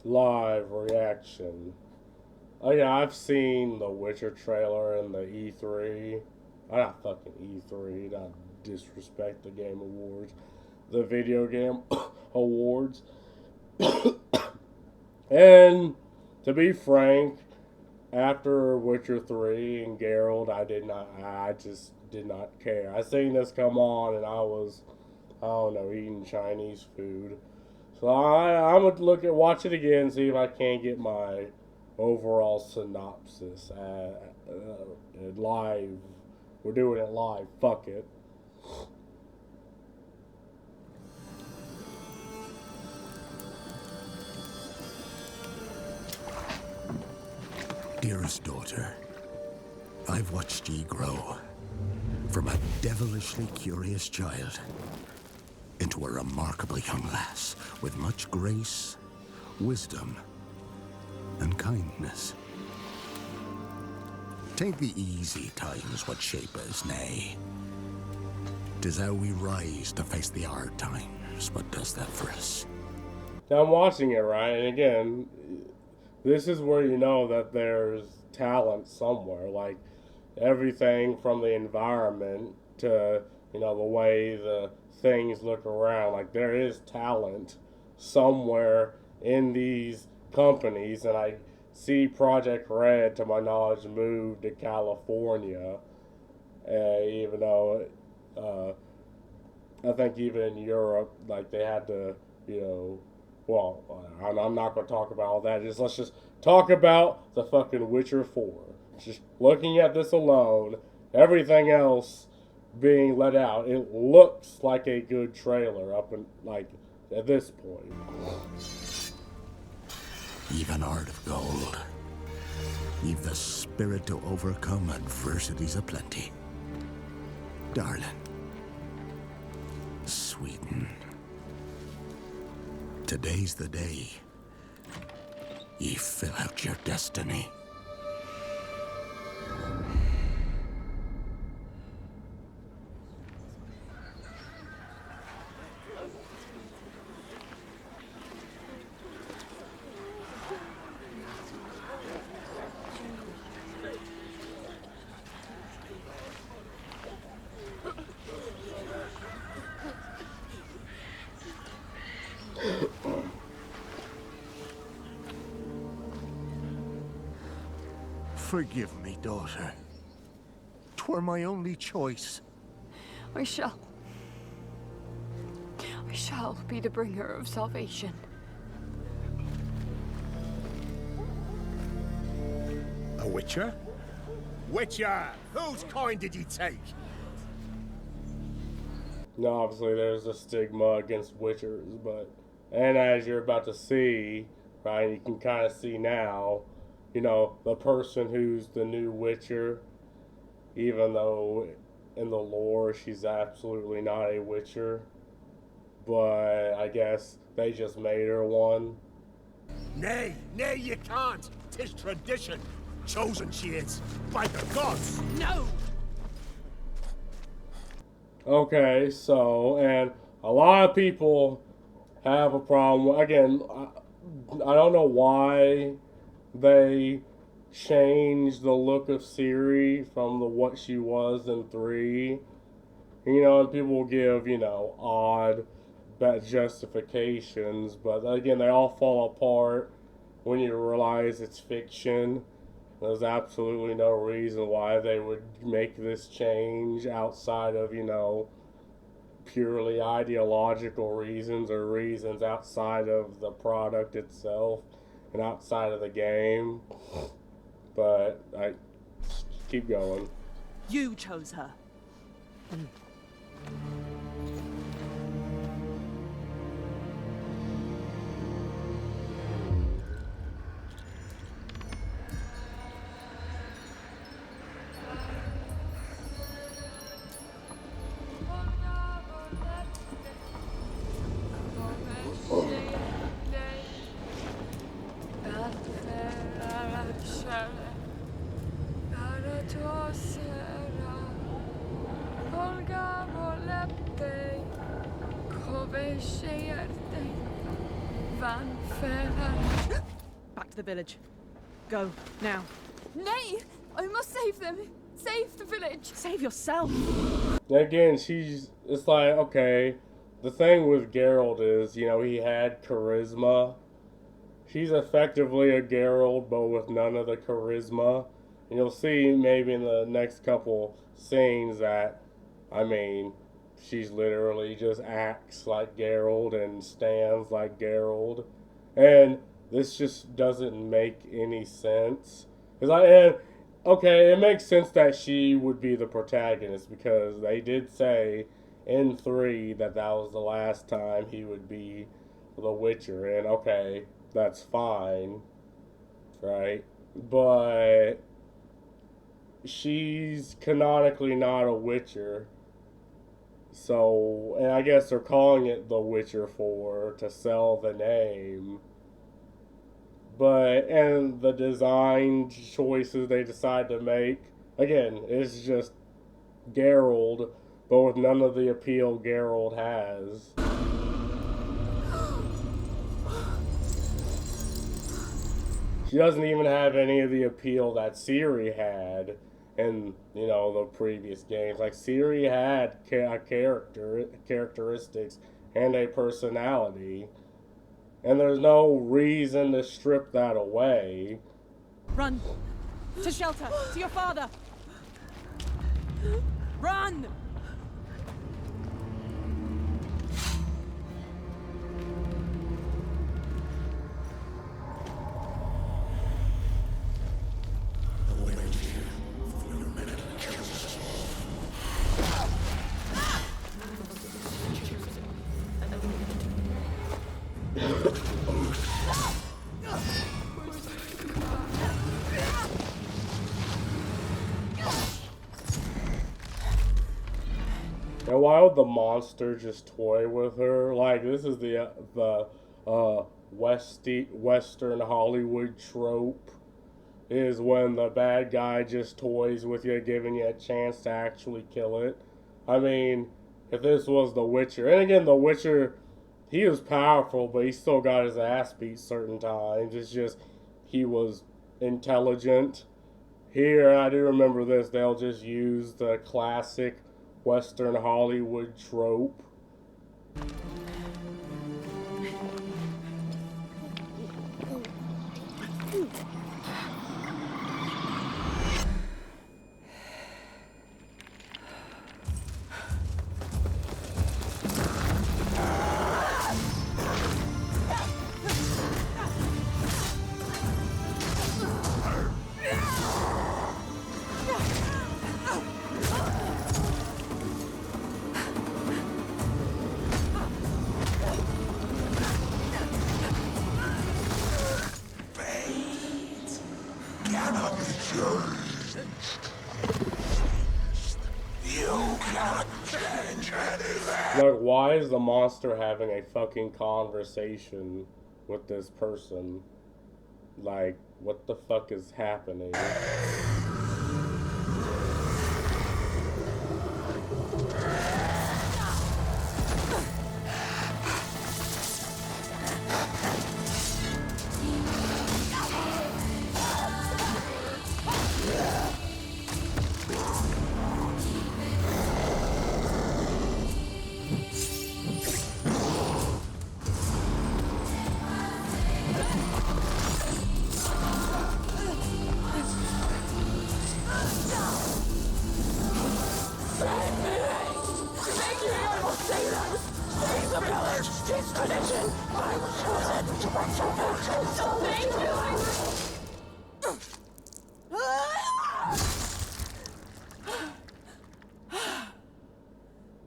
live reaction. Oh yeah, I've seen the Witcher trailer and the E3. Not fucking E3, not disrespect the Game Awards. The video game awards. And to be frank, after Witcher 3 and Geralt, I just did not care. I seen this come on and I don't know, eating Chinese food. So I'm gonna watch it again, see if I can't get my overall synopsis live. We're doing it live. Fuck it. Dearest daughter, I've watched ye grow from a devilishly curious child into a remarkably young lass with much grace, wisdom, and kindness. Tain't the easy times what shape us, nay. 'Tis how we rise to face the hard times what does that for us. Now I'm watching it, right? And again, this is where you know that there's talent somewhere. Like, everything from the environment to, the way the things look around. Like, there is talent somewhere in these companies. And I see Project Red, to my knowledge, move to California. Even though, I think even in Europe, like, they had to, well, I'm not going to talk about all that. Let's just talk about the fucking Witcher 4. Just looking at this alone, everything else being let out, it looks like a good trailer at this point. Even heart of gold. You've the spirit to overcome adversities aplenty. Darling. Sweeten. Today's the day ye fill out your destiny. Forgive me, daughter. 'Twere my only choice. I shall be the bringer of salvation. A witcher? Witcher! Whose coin did you take? Now, obviously, there's a stigma against witchers, and as you're about to see, right, you can kind of see now, the person who's the new Witcher, even though in the lore she's absolutely not a Witcher, but I guess they just made her one. Nay, you can't. 'Tis tradition. Chosen she is, by the gods. No! Okay, so, and a lot of people have a problem. Again, I don't know why they changed the look of Ciri from what she was in 3. And people will give, odd justifications, but again, they all fall apart when you realize it's fiction. There's absolutely no reason why they would make this change outside of, purely ideological reasons or reasons outside of the product itself and outside of the game. But I keep going. You chose her. man, fair hand. Back to the village. Go, now. Nay! I must save them! Save the village! Save yourself! Again, it's like, okay, the thing with Geralt is, you know, he had charisma. She's effectively a Geralt, but with none of the charisma. And you'll see maybe in the next couple scenes that, I mean, she's literally just acts like Geralt and stands like Geralt. And this just doesn't make any sense. It's like, and, okay, it makes sense that she would be the protagonist because they did say in 3 that that was the last time he would be the Witcher. And okay, that's fine, right? But she's canonically not a Witcher. So, and I guess they're calling it The Witcher 4 to sell the name. But, and the design choices they decide to make, again, it's just Geralt, but with none of the appeal Geralt has. She doesn't even have any of the appeal that Ciri had in, you know, the previous games. Like, Ciri had characteristics and a personality. And there's no reason to strip that away. Run! To shelter! To your father! Run! And why would the monster just toy with her? Like, this is the Western Hollywood trope, is when the bad guy just toys with you, giving you a chance to actually kill it. I mean, if this was The Witcher, and again, The Witcher, he was powerful, but he still got his ass beat certain times. It's just, he was intelligent. Here, I do remember this, they'll just use the classic Western Hollywood trope. Like, why is the monster having a fucking conversation with this person? Like, what the fuck is happening?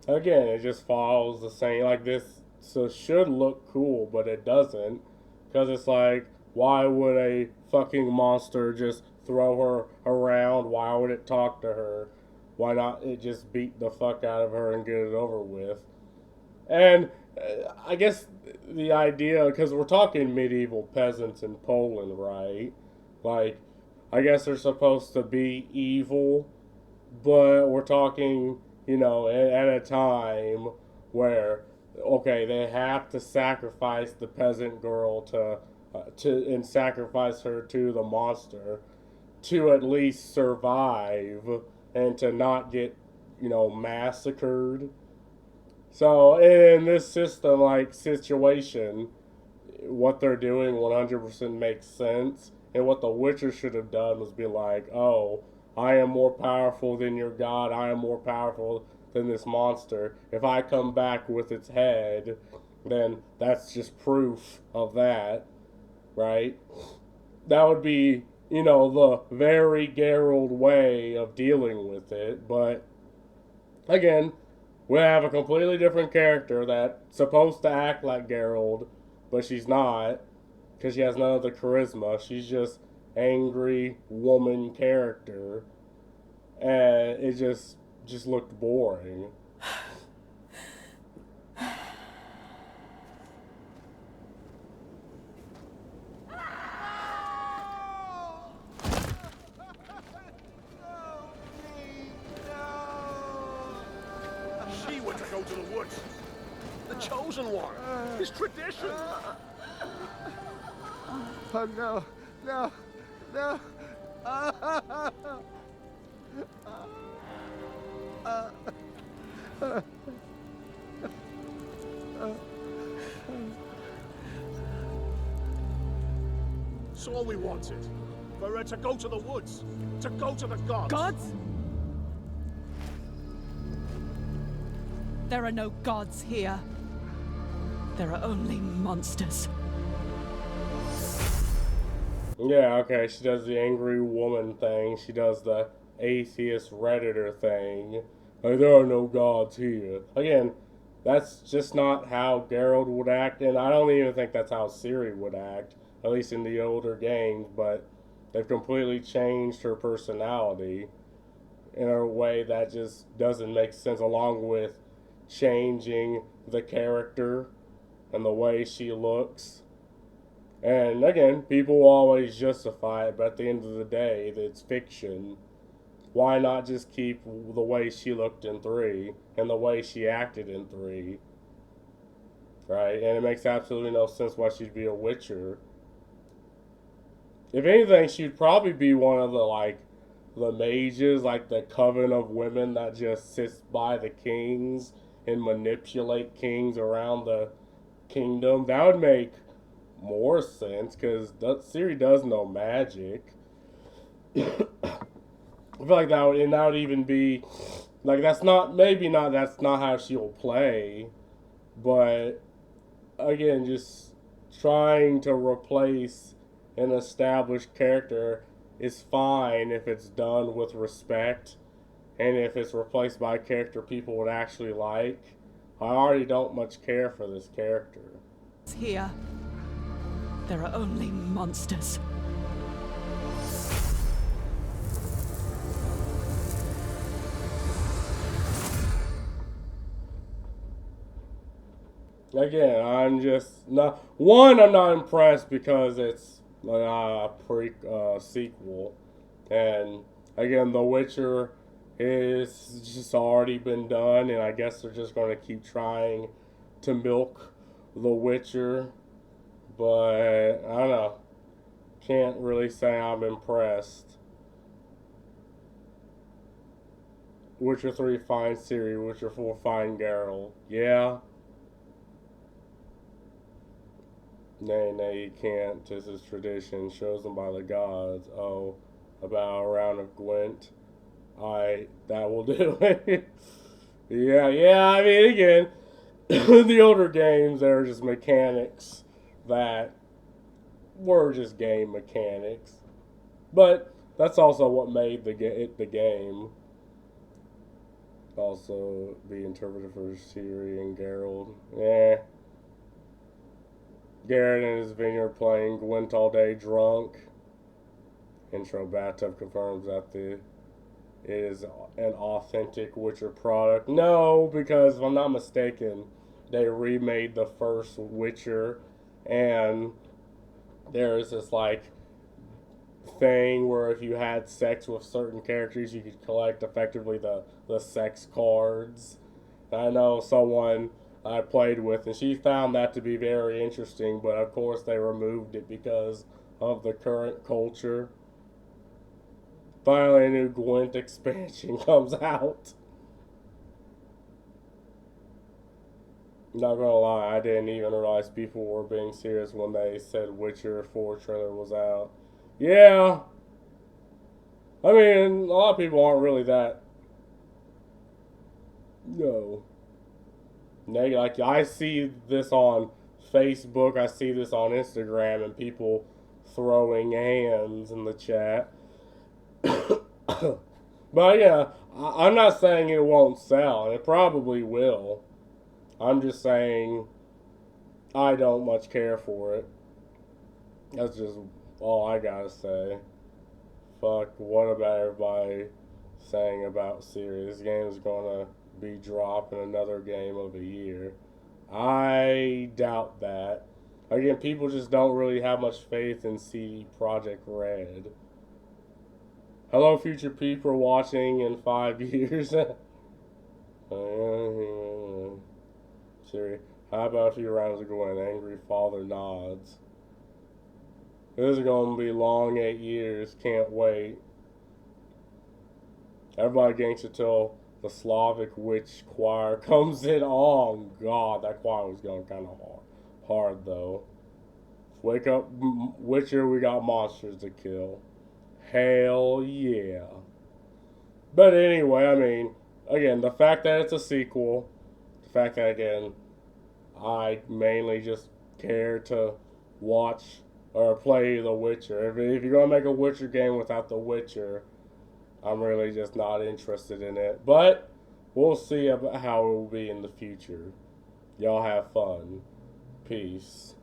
Again, it just follows the same, like this, so should look cool, but it doesn't, because it's like, why would a fucking monster just throw her around? Why would it talk to her? Why not it just beat the fuck out of her and get it over with? And I guess the idea, because we're talking medieval peasants in Poland, right? Like, I guess they're supposed to be evil, but we're talking, you know, at a time where okay, they have to sacrifice the peasant girl and sacrifice her to the monster to at least survive and to not get, massacred. So in this system, like situation, what they're doing 100% makes sense. And what the Witcher should have done was be like, oh, I am more powerful than your god. I am more powerful than this monster. If I come back with its head, then that's just proof of that, right? That would be, the very Geralt way of dealing with it. But again, we have a completely different character that's supposed to act like Geralt, but she's not because she has none of the charisma. She's just angry woman character, and it just looked boring. She went to go to the woods. The chosen one. It's tradition. Oh no, no, no. It's all we wanted. For her to go to the woods. To go to the gods. Gods? There are no gods here. There are only monsters. Yeah, okay, she does the angry woman thing. She does the atheist Redditor thing. Like, there are no gods here. Again, that's just not how Geralt would act, and I don't even think that's how Ciri would act, at least in the older games, but they've completely changed her personality in a way that just doesn't make sense, along with changing the character and the way she looks. And again, people always justify it, but at the end of the day, it's fiction. Why not just keep the way she looked in 3 and the way she acted in 3? Right? And it makes absolutely no sense why she'd be a Witcher. If anything, she'd probably be one of the mages, like the coven of women that just sits by the kings and manipulate kings around the kingdom. That would make more sense because Ciri does know magic. I feel like that would even be like that's not how she'll play, but again, just trying to replace an established character is fine if it's done with respect and if it's replaced by a character people would actually like. I already don't much care for this character. Here, there are only monsters. Again, I'm not impressed because it's a sequel, and again, The Witcher is just already been done, and I guess they're just going to keep trying to milk The Witcher, but I don't know, can't really say I'm impressed. Witcher 3 fine Ciri, Witcher 4 fine Geralt. Yeah. Nay, you can't. This is tradition, chosen by the gods. Oh, about a round of Gwent. That will do it. yeah, I mean, again, the older games, there are just mechanics that were just game mechanics. But that's also what made the game. Also, be interpreted for Ciri and Geralt. Garrett in his vineyard playing Gwent all day drunk. Intro bathtub confirms that it is an authentic Witcher product. No, because if I'm not mistaken, they remade the first Witcher, and there's this thing where if you had sex with certain characters, you could collect effectively the sex cards. I know someone I played with, and she found that to be very interesting, but of course they removed it because of the current culture. Finally, a new Gwent expansion comes out. Not gonna lie, I didn't even realize people were being serious when they said Witcher 4 trailer was out. Yeah, I mean, a lot of people aren't really that, no. Like, I see this on Facebook, I see this on Instagram, and people throwing hands in the chat. But yeah, I'm not saying it won't sell, and it probably will. I'm just saying I don't much care for it. That's just all I gotta say. Fuck, what about everybody saying about serious games gonna be dropping another game of the year? I doubt that. Again, people just don't really have much faith in CD Projekt Red. Hello, future people watching in 5 years. Siri, how about a few rounds ago an angry father nods? This is going to be long 8 years. Can't wait. Everybody gangster till the Slavic Witch Choir comes in. Oh, God. That choir was going kind of hard, though. Wake up, Witcher. We got monsters to kill. Hell yeah. But anyway, I mean, again, the fact that it's a sequel, the fact that, again, I mainly just care to watch or play The Witcher. If you're going to make a Witcher game without The Witcher, I'm really just not interested in it. But we'll see about how it will be in the future. Y'all have fun. Peace.